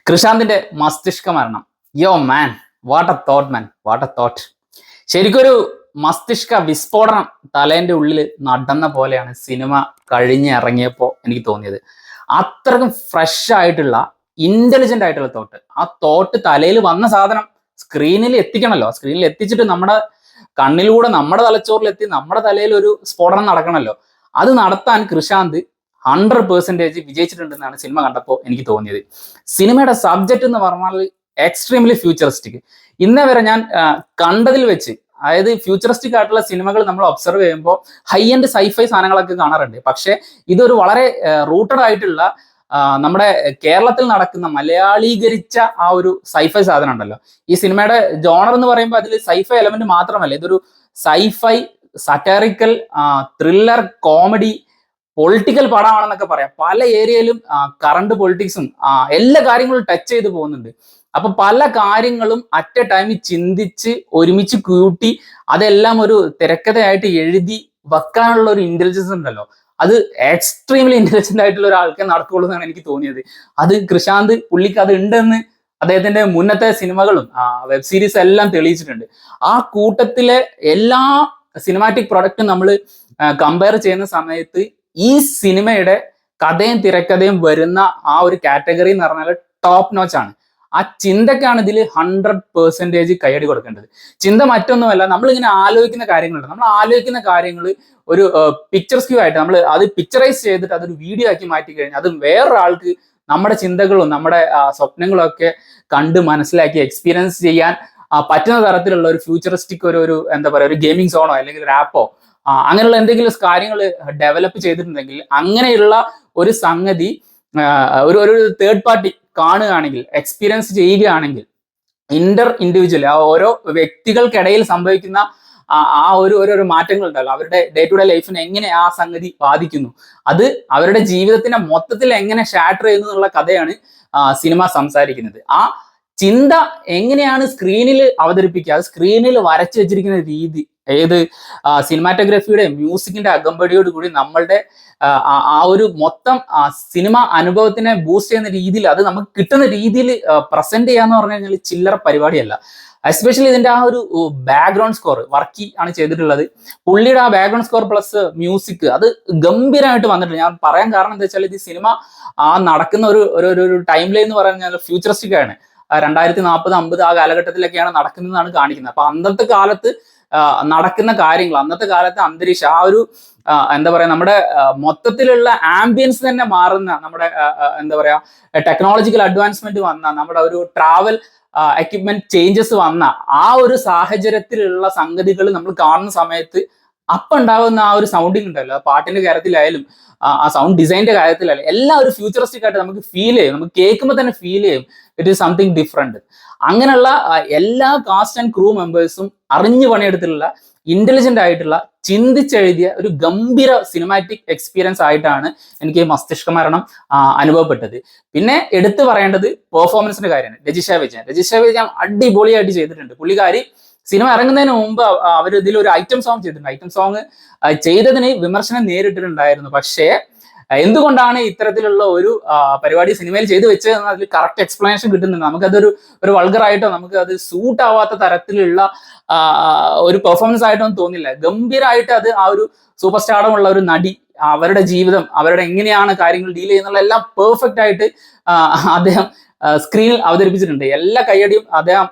കൃഷാന്തിന്റെ മസ്തിഷ്ക മരണം. Yo man, what a thought man, what a thought. ശരിക്കൊരു മസ്തിഷ്ക വിസ്ഫോടനം തലേന്റെ ഉള്ളിൽ നടന്ന പോലെയാണ് സിനിമ കഴിഞ്ഞിറങ്ങിയപ്പോൾ എനിക്ക് തോന്നിയത്. അത്രക്കും ഫ്രഷ് ആയിട്ടുള്ള ഇന്റലിജന്റ് ആയിട്ടുള്ള തോട്ട്. ആ തോട്ട് തലയിൽ വന്ന സാധനം സ്ക്രീനിൽ എത്തിക്കണമല്ലോ. സ്ക്രീനിൽ എത്തിച്ചിട്ട് നമ്മുടെ കണ്ണിലൂടെ നമ്മുടെ തലച്ചോറിൽ എത്തി നമ്മുടെ തലയിൽ ഒരു സ്ഫോടനം നടക്കണമല്ലോ. അത് നടത്താൻ കൃഷാന്ത് 100% വിജയിച്ചിട്ടുണ്ടെന്നാണ് സിനിമ കണ്ടപ്പോൾ എനിക്ക് തോന്നിയത്. സിനിമയുടെ സബ്ജക്റ്റ് എന്ന് പറഞ്ഞാൽ എക്സ്ട്രീംലി ഫ്യൂച്ചറിസ്റ്റിക്. ഇന്നേ വരെ ഞാൻ കണ്ടതിൽ വെച്ച്, അതായത് ഫ്യൂച്ചറിസ്റ്റിക് ആയിട്ടുള്ള സിനിമകൾ നമ്മൾ ഒബ്സർവ് ചെയ്യുമ്പോൾ ഹൈ എൻഡ് സൈഫൈ സാധനങ്ങളൊക്കെ കാണാറുണ്ട്. പക്ഷെ ഇതൊരു വളരെ റൂട്ടഡ് ആയിട്ടുള്ള നമ്മുടെ കേരളത്തിൽ നടക്കുന്ന മലയാളീകരിച്ച ആ ഒരു സൈഫൈ സാധനം ഉണ്ടല്ലോ. ഈ സിനിമയുടെ ജോണർ എന്ന് പറയുമ്പോൾ അതിൽ സൈഫൈ എലമെന്റ് മാത്രമല്ല, ഇതൊരു സൈഫൈ, സറ്റാറിക്കൽ, ത്രില്ലർ, കോമഡി, പൊളിറ്റിക്കൽ പടമാണെന്നൊക്കെ പറയാം. പല ഏരിയയിലും കറണ്ട് പൊളിറ്റിക്സും എല്ലാ കാര്യങ്ങളും ടച്ച് ചെയ്ത് പോകുന്നുണ്ട്. അപ്പൊ പല കാര്യങ്ങളും അറ്റ് എ ടൈമിൽ ചിന്തിച്ച് ഒരുമിച്ച് കൂട്ടി അതെല്ലാം ഒരു തിരക്കഥയായിട്ട് എഴുതി വെക്കാനുള്ള ഒരു ഇന്റലിജൻസ് ഉണ്ടല്ലോ, അത് എക്സ്ട്രീംലി ഇന്റലിജന്റ് ആയിട്ടുള്ള ഒരാൾക്കെ നടക്കുള്ളൂ എന്നാണ് എനിക്ക് തോന്നിയത്. അത് കൃഷാന്ത് പുള്ളിക്ക് അത് ഉണ്ടെന്ന് അദ്ദേഹത്തിന്റെ മുന്നത്തെ സിനിമകളും വെബ് സീരീസ് എല്ലാം തെളിയിച്ചിട്ടുണ്ട്. ആ കൂട്ടത്തിലെ എല്ലാ സിനിമാറ്റിക് പ്രൊഡക്റ്റും നമ്മൾ കമ്പയർ ചെയ്യുന്ന സമയത്ത് ഈ സിനിമയുടെ കഥയും തിരക്കഥയും വരുന്ന ആ ഒരു കാറ്റഗറി എന്ന് പറഞ്ഞാൽ ടോപ്പ് നോച്ച് ആണ്. ആ ചിന്തക്കാണ് ഇതിൽ 100% കൈയടി കൊടുക്കേണ്ടത്. ചിന്ത മറ്റൊന്നുമല്ല, നമ്മളിങ്ങനെ ആലോചിക്കുന്ന കാര്യങ്ങളുണ്ട്. നമ്മൾ ആലോചിക്കുന്ന കാര്യങ്ങൾ ഒരു പിക്ചർ സ്ക്യൂ ആയിട്ട് നമ്മൾ അത് പിക്ചറൈസ് ചെയ്തിട്ട് അതൊരു വീഡിയോ ആക്കി മാറ്റി കഴിഞ്ഞാൽ അത് വേറൊരാൾക്ക് നമ്മുടെ ചിന്തകളും നമ്മുടെ സ്വപ്നങ്ങളും ഒക്കെ കണ്ട് മനസ്സിലാക്കി എക്സ്പീരിയൻസ് ചെയ്യാൻ പറ്റുന്ന തരത്തിലുള്ള ഒരു ഫ്യൂച്ചറിസ്റ്റിക് ഒരു എന്താ പറയുക, ഒരു ഗെയിമിംഗ് സോണോ അല്ലെങ്കിൽ ഒരു ആപ്പോ അങ്ങനെയുള്ള എന്തെങ്കിലും കാര്യങ്ങൾ ഡെവലപ്പ് ചെയ്തിട്ടുണ്ടെങ്കിൽ, അങ്ങനെയുള്ള ഒരു സംഗതി ഒരു തേർഡ് പാർട്ടി കാണുകയാണെങ്കിൽ, എക്സ്പീരിയൻസ് ചെയ്യുകയാണെങ്കിൽ, ഇൻഡിവിജ്വൽ ആ ഓരോ വ്യക്തികൾക്കിടയിൽ സംഭവിക്കുന്ന ആ ഒരു മാറ്റങ്ങൾ ഉണ്ടല്ലോ, അവരുടെ ഡേ ടു ഡേ ലൈഫിനെ എങ്ങനെ ആ സംഗതി ബാധിക്കുന്നു, അത് അവരുടെ ജീവിതത്തിന്റെ മൊത്തത്തിൽ എങ്ങനെ ഷാറ്റർ ചെയ്യുന്നു എന്നുള്ള കഥയാണ് സിനിമ സംസാരിക്കുന്നത്. ആ ചിന്ത എങ്ങനെയാണ് സ്ക്രീനിൽ അവതരിപ്പിക്കുക, സ്ക്രീനിൽ വരച്ചു വെച്ചിരിക്കുന്ന രീതി, ഏത് സിനിമാറ്റോഗ്രഫിയുടെ മ്യൂസിക്കിന്റെ അകമ്പടിയോട് കൂടി നമ്മളുടെ ആ ഒരു മൊത്തം സിനിമ അനുഭവത്തിനെ ബൂസ്റ്റ് ചെയ്യുന്ന രീതിയിൽ, അത് നമുക്ക് കിട്ടുന്ന രീതിയിൽ പ്രസന്റ് ചെയ്യാന്ന് പറഞ്ഞു കഴിഞ്ഞാൽ ചില്ലറ പരിപാടിയല്ല. എസ്പെഷ്യലി ഇതിന്റെ ആ ഒരു ബാക്ക്ഗ്രൗണ്ട് സ്കോർ വർക്കി ആണ് ചെയ്തിട്ടുള്ളത്. പുള്ളിയുടെ ആ ബാക്ക്ഗ്രൗണ്ട് സ്കോർ പ്ലസ് മ്യൂസിക് അത് ഗംഭീരമായിട്ട് വന്നിട്ടുണ്ട്. ഞാൻ പറയാൻ കാരണം എന്താ വെച്ചാൽ ഇത് സിനിമ നടക്കുന്ന ഒരു ടൈം ലൈൻ എന്ന് പറഞ്ഞാൽ ഫ്യൂച്ചറിസ്റ്റിക് ആണ്. 2040-50 ആ കാലഘട്ടത്തിലൊക്കെയാണ് നടക്കുന്നതെന്നാണ് കാണിക്കുന്നത്. അപ്പൊ അന്നത്തെ കാലത്ത് നടക്കുന്ന കാര്യങ്ങൾ, അന്നത്തെ കാലത്തെ അന്തരീക്ഷം, ആ ഒരു എന്താ പറയാ, നമ്മുടെ മൊത്തത്തിലുള്ള ആംബിയൻസ് തന്നെ മാറുന്ന, നമ്മുടെ എന്താ പറയാ ടെക്നോളജിക്കൽ അഡ്വാൻസ്മെന്റ് വന്ന, നമ്മുടെ ഒരു ട്രാവൽ എക്യുപ്മെന്റ് ചേഞ്ചസ് വന്ന ആ ഒരു സാഹചര്യത്തിലുള്ള സംഗതികൾ നമ്മൾ കാണുന്ന സമയത്ത് ഉണ്ടാകുന്ന ആ ഒരു സൗണ്ടിങ് ഉണ്ടല്ലോ, പാട്ടിന്റെ കാര്യത്തിലായാലും ആ സൗണ്ട് ഡിസൈനിന്റെ കാര്യത്തിലായാലും എല്ലാം ഒരു ഫ്യൂച്ചറിസ്റ്റിക് ആയിട്ട് നമുക്ക് ഫീൽ ചെയ്യും. നമുക്ക് കേൾക്കുമ്പോൾ തന്നെ ഫീൽ ചെയ്യും ഇറ്റ് ഈസ് സംതിങ് ഡിഫറെന്റ്. അങ്ങനെയുള്ള എല്ലാ കാസ്റ്റ് ആൻഡ് ക്രൂ മെമ്പേഴ്സും അറിഞ്ഞു പണിയെടുത്തിട്ടുള്ള ഇന്റലിജന്റ് ആയിട്ടുള്ള ചിന്തിച്ചെഴുതിയ ഒരു ഗംഭീര സിനിമാറ്റിക് എക്സ്പീരിയൻസ് ആയിട്ടാണ് എനിക്ക് മസ്തിഷ്ക മരണം അനുഭവപ്പെട്ടത്. പിന്നെ എടുത്തു പറയേണ്ടത് പെർഫോമൻസിന്റെ കാര്യമാണ്. രജിഷ വിജയൻ അടിപൊളിയായിട്ട് ചെയ്തിട്ടുണ്ട്. പുള്ളിക്കാരി സിനിമ ഇറങ്ങുന്നതിന് മുമ്പ് അവർ ഇതിൽ ഒരു ഐറ്റം സോങ് ചെയ്തിട്ടുണ്ട്. ഐറ്റം സോങ് ചെയ്തതിന് വിമർശനം നേരിട്ടിട്ടുണ്ടായിരുന്നു. പക്ഷേ എന്തുകൊണ്ടാണ് ഇത്തരത്തിലുള്ള ഒരു പരിപാടി സിനിമയിൽ ചെയ്തു വെച്ചതെന്ന് അതിൽ കറക്റ്റ് എക്സ്പ്ലനേഷൻ കിട്ടുന്നുണ്ട്. നമുക്കതൊരു വൾഗറായിട്ടോ നമുക്ക് അത് സൂട്ട് ആവാത്ത തരത്തിലുള്ള ഒരു പെർഫോമൻസ് ആയിട്ടൊന്നും തോന്നില്ല. ഗംഭീരമായിട്ട് അത് ആ ഒരു സൂപ്പർ സ്റ്റാർഡമുള്ള ഒരു നടി, അവരുടെ ജീവിതം, അവരുടെ എങ്ങനെയാണ് കാര്യങ്ങൾ ഡീൽ ചെയ്യുന്നുള്ള എല്ലാം പെർഫെക്റ്റ് ആയിട്ട് അദ്ദേഹം സ്ക്രീനിൽ അവതരിപ്പിച്ചിട്ടുണ്ട്. എല്ലാ കയ്യടിയും അദ്ദേഹം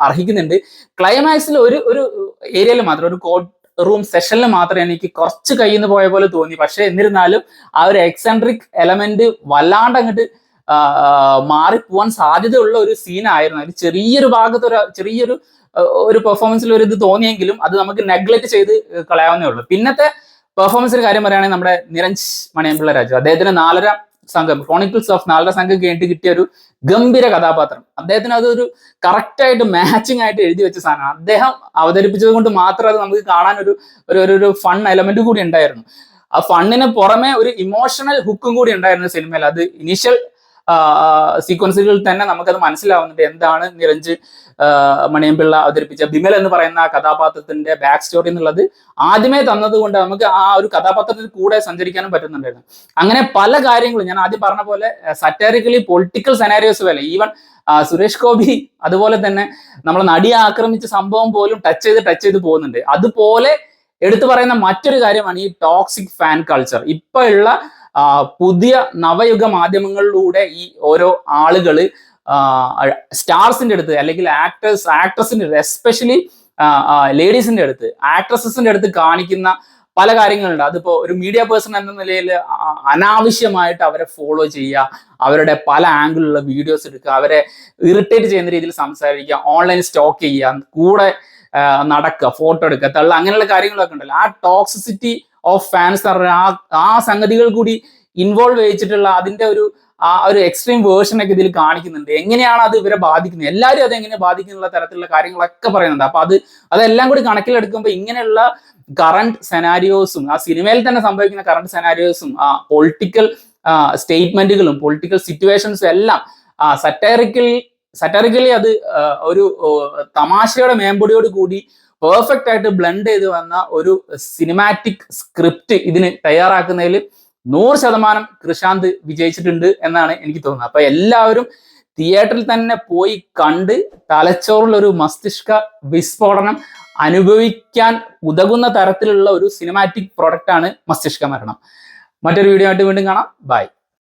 അർഹിക്കുന്നുണ്ട്. ക്ലൈമാക്സിൽ ഒരു ഏരിയയിൽ മാത്രം, ഒരു കോർട്ട് റൂം സെഷനിൽ മാത്രം എനിക്ക് കുറച്ച് കയ്യിൽ നിന്ന് പോയ പോലെ തോന്നി. പക്ഷെ എന്നിരുന്നാലും ആ ഒരു എക്സെൻട്രിക് എലമെന്റ് വല്ലാണ്ട് അങ്ങോട്ട് മാറിപ്പോവാൻ സാധ്യതയുള്ള ഒരു സീനായിരുന്നു. അതിൽ ചെറിയൊരു ഭാഗത്ത് ചെറിയൊരു പെർഫോമൻസിൽ ഒരു ഇത് തോന്നിയെങ്കിലും അത് നമുക്ക് നെഗ്ലക്ട് ചെയ്ത് കളയാവുന്നേ ഉള്ളൂ. പിന്നത്തെ പെർഫോമൻസിന്റെ കാര്യം പറയുകയാണെങ്കിൽ നമ്മുടെ നിരഞ്ജ് മണിയമ്പിള്ള രാജു, അദ്ദേഹത്തിന് 4.5 സംഘം, ക്രോണിക്കിൾസ് ഓഫ് 4.5 സംഘം വേണ്ടി കിട്ടിയ ഒരു ഗംഭീര കഥാപാത്രം. അദ്ദേഹത്തിന് അതൊരു കറക്റ്റ് ആയിട്ട് മാച്ചിങ് ആയിട്ട് എഴുതി വെച്ച സാധനമാണ്. അദ്ദേഹം അവതരിപ്പിച്ചത് കൊണ്ട് മാത്രം അത് നമുക്ക് കാണാൻ ഒരു ഫൺ എലമെന്റ് കൂടി ഉണ്ടായിരുന്നു. ആ ഫണ്ണിന് പുറമെ ഒരു ഇമോഷണൽ ഹുക്കും കൂടി ഉണ്ടായിരുന്നു സിനിമയിൽ. അത് ഇനീഷ്യൽ സീക്വൻസുകളിൽ തന്നെ നമുക്കത് മനസ്സിലാവുന്നുണ്ട് എന്താണ് നിരഞ്ജ് മണിയമ്പിള്ള അവതരിപ്പിച്ച ബിമൽ എന്ന് പറയുന്ന കഥാപാത്രത്തിന്റെ ബാക്ക് സ്റ്റോറി എന്നുള്ളത് ആദ്യമേ തന്നതുകൊണ്ട് നമുക്ക് ആ ഒരു കഥാപാത്രത്തിൽ കൂടെ സഞ്ചരിക്കാനും പറ്റുന്നുണ്ടായിരുന്നു. അങ്ങനെ പല കാര്യങ്ങളും ഞാൻ ആദ്യം പറഞ്ഞ പോലെ സറ്റാരിക്കലി പൊളിറ്റിക്കൽ സെനാരിയോസ് പോലെ ഈവൻ സുരേഷ് ഗോപി അതുപോലെ തന്നെ നമ്മളെ നടിയെ ആക്രമിച്ച സംഭവം പോലും ടച്ച് ചെയ്ത് പോകുന്നുണ്ട്. അതുപോലെ എടുത്തു പറയുന്ന മറ്റൊരു കാര്യമാണ് ഈ ടോക്സിക് ഫാൻ കൾച്ചർ. ഇപ്പൊ ഉള്ള പുതിയ നവയുഗ മാധ്യമങ്ങളിലൂടെ ഈ ഓരോ ആളുകള് സ്റ്റാർസിന്റെ അടുത്ത് അല്ലെങ്കിൽ ആക്ട്രസിന്റെ അടുത്ത്, എസ്പെഷ്യലി ലേഡീസിന്റെ അടുത്ത്, ആക്ട്രസസിന്റെ അടുത്ത് കാണിക്കുന്ന പല കാര്യങ്ങളുണ്ട്. അതിപ്പോ ഒരു മീഡിയ പേഴ്സൺ എന്ന നിലയിൽ അനാവശ്യമായിട്ട് അവരെ ഫോളോ ചെയ്യുക, അവരുടെ പല ആംഗിളിലുള്ള വീഡിയോസ് എടുക്കുക, അവരെ ഇറിറ്റേറ്റ് ചെയ്യുന്ന രീതിയിൽ സംസാരിക്കുക, ഓൺലൈൻ സ്റ്റോക്ക് ചെയ്യുക, കൂടെ നടക്കുക, ഫോട്ടോ എടുക്കുക, തള്ളുക, അങ്ങനെയുള്ള കാര്യങ്ങളൊക്കെ ഉണ്ടല്ലോ. ആ ടോക്സിസിറ്റി ഓഫ് ഫാൻസ് ആ സംഗതികൾ കൂടി ഇൻവോൾവ് ചെയ്യിച്ചിട്ടുള്ള അതിന്റെ ഒരു എക്സ്ട്രീം വേർഷൻ ഒക്കെ ഇതിൽ കാണിക്കുന്നുണ്ട്. എങ്ങനെയാണ് അത് ഇവരെ ബാധിക്കുന്നത്, എല്ലാവരും അതെങ്ങനെ ബാധിക്കുന്നുള്ള തരത്തിലുള്ള കാര്യങ്ങളൊക്കെ പറയുന്നുണ്ട്. അപ്പൊ അതെല്ലാം കൂടി കണക്കിലെടുക്കുമ്പോൾ ഇങ്ങനെയുള്ള കറണ്ട് സെനാരിയോസും ആ സിനിമയിൽ തന്നെ സംഭവിക്കുന്ന കറണ്ട് സെനാരിയോസും പൊളിറ്റിക്കൽ സ്റ്റേറ്റ്മെന്റുകളും പൊളിറ്റിക്കൽ സിറ്റുവേഷൻസും എല്ലാം സറ്റാറിക്കലി അത് ഒരു തമാശയുടെ മേമ്പൊടിയോട് കൂടി പെർഫെക്റ്റ് ആയിട്ട് ബ്ലെൻഡ് ചെയ്ത് വന്ന ഒരു സിനിമാറ്റിക് സ്ക്രിപ്റ്റ് ഇതിന് തയ്യാറാക്കുന്നതിൽ 100% കൃഷാന്ത് വിജയിച്ചിട്ടുണ്ട് എന്നാണ് എനിക്ക് തോന്നുന്നത്. അപ്പൊ എല്ലാവരും തിയേറ്ററിൽ തന്നെ പോയി കണ്ട് തലച്ചോറിലൊരു മസ്തിഷ്ക വിസ്ഫോടനം അനുഭവിക്കാൻ ഉതകുന്ന തരത്തിലുള്ള ഒരു സിനിമാറ്റിക് പ്രൊഡക്റ്റ് ആണ് മസ്തിഷ്ക മരണം. മറ്റൊരു വീഡിയോ ആയിട്ട് വീണ്ടും കാണാം. ബൈ.